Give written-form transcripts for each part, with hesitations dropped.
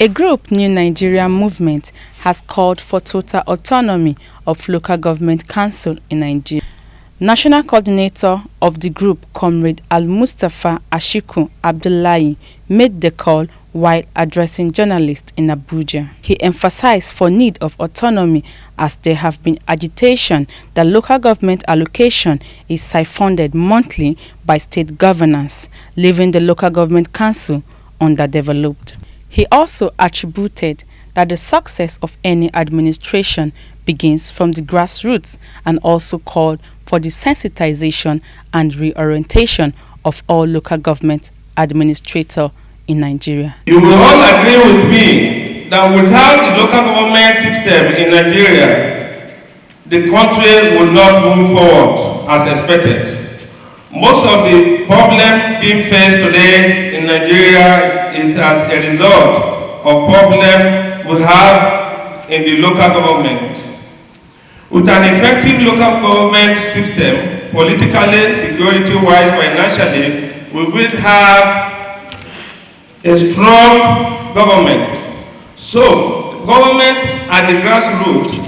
A group, New Nigerian Movement, has called for total autonomy of local government council in Nigeria. National coordinator of the group, Comrade Al-Mustafa Ashiku Abdullahi, made the call while addressing journalists in Abuja. He emphasized for need of autonomy as there have been agitation that local government allocation is siphoned monthly by state governance, leaving the local government council underdeveloped. He also attributed that the success of any administration begins from the grassroots and also called for the sensitization and reorientation of all local government administrators in Nigeria. You will all agree with me that without the local government system in Nigeria, the country will not move forward as expected. Most of the problems being faced today in Nigeria is as a result of problems we have in the local government. With an effective local government system, politically, security-wise, financially, we will have a strong government. So, government at the grassroots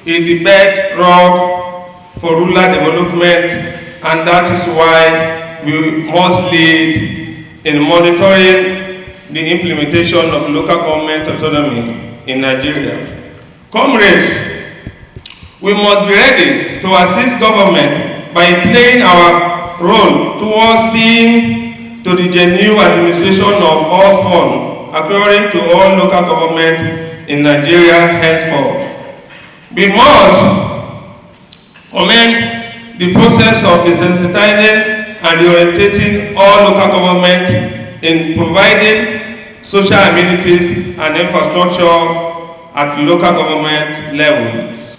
is the bedrock for rural development, and that is why we must lead in monitoring the implementation of local government autonomy in Nigeria. Comrades, we must be ready to assist government by playing our role towards seeing to the genuine administration of all funds according to all local government in Nigeria henceforth. We must commend the process of desensitizing and reorientating all local government in providing social amenities and infrastructure at local government levels.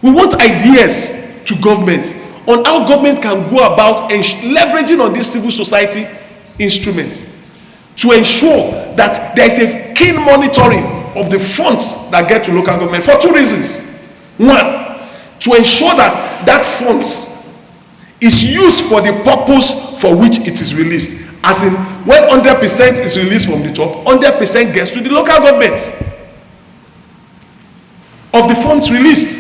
We want ideas to government on how government can go about leveraging on this civil society instrument to ensure that there is a keen monitoring of the funds that get to local government for two reasons. One, to ensure that that funds is used for the purpose for which it is released. As in, when 100% is released from the top, 100% gets to the local government of the funds released.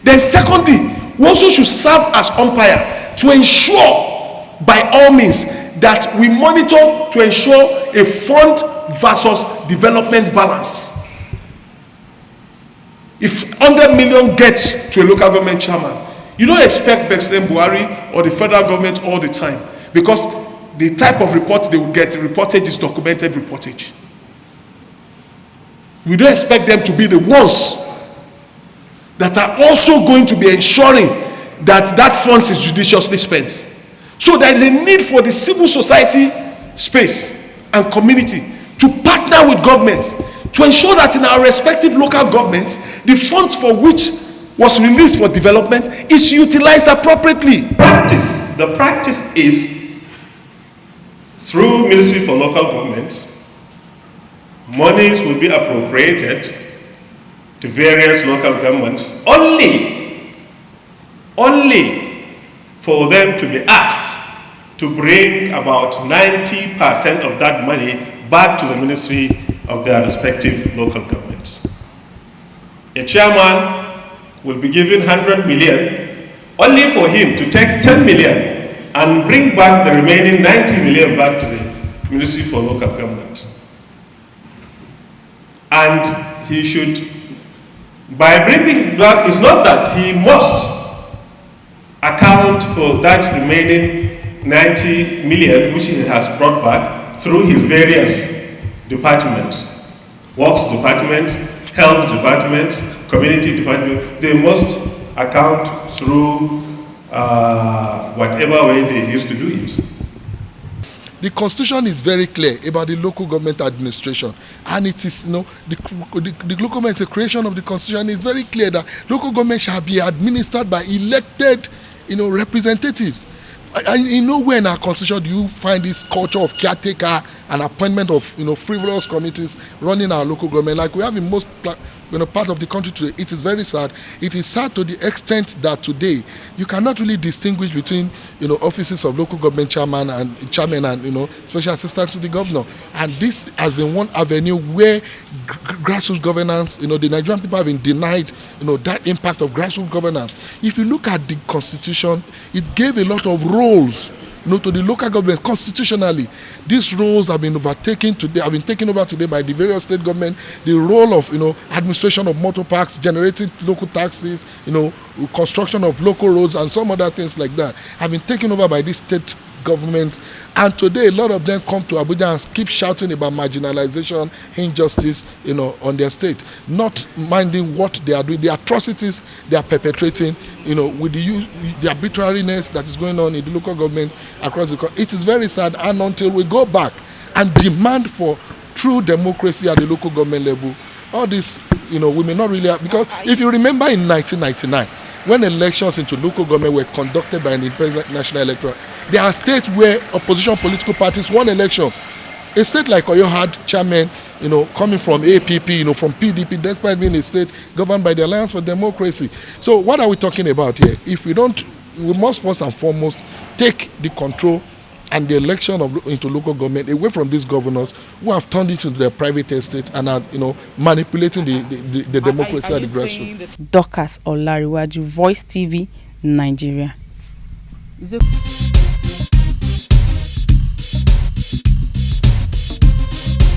Then secondly, we also should serve as umpire to ensure by all means that we monitor to ensure a fund versus development balance. If 100 million gets to a local government chairman, you don't expect President Buhari or the federal government all the time, because the type of reports they will get, the reportage is documented reportage. We don't expect them to be the ones that are also going to be ensuring that that funds is judiciously spent. So there is a need for the civil society space and community to partner with governments to ensure that in our respective local governments, the funds for which was released for development is utilized appropriately. The practice is through Ministry for Local Governments, monies will be appropriated to various local governments only for them to be asked to bring about 90% of that money back to the ministry of their respective local governments. A chairman will be given 100 million only for him to take 10 million and bring back the remaining 90 million back to the Ministry for Local Government. And he should, by bringing back, it's not that he must account for that remaining 90 million which he has brought back through his various departments, works departments, health departments, community department. They must account through whatever way they used to do it. The constitution is very clear about the local government administration, and it is, the local government, the creation of the constitution is very clear that local government shall be administered by elected, representatives. In nowhere in our constitution do you find this culture of caretaker an appointment of frivolous committees running our local government like we have in most part of the country today. It is very sad. It is sad to the extent that today you cannot really distinguish between offices of local government chairman and special assistant to the governor. And this has been one avenue where grassroots governance, the Nigerian people have been denied that impact of grassroots governance. If you look at the constitution, it gave a lot of roles to the local government constitutionally. These roles have been taken over today by the various state government. The role of administration of motor parks, generating local taxes, construction of local roads and some other things like that have been taken over by this state government. And today a lot of them come to Abuja and keep shouting about marginalization, injustice, on their state, not minding what they are doing, the atrocities they are perpetrating, with the arbitrariness that is going on in the local government across the country. It is very sad, and until we go back and demand for true democracy at the local government level, all this, we may not really have, because if you remember in 1999, when elections into local government were conducted by an independent national electoral, there are states where opposition political parties won election. A state like Oyo had chairman, coming from APP, from PDP, despite being a state governed by the Alliance for Democracy. So what are we talking about here? If we must first and foremost take the control and the election into local government away from these governors who have turned it into their private estate and are, manipulating the democracy at the grassroots. Dorcas Olariwaju, Voice TV, Nigeria. Is it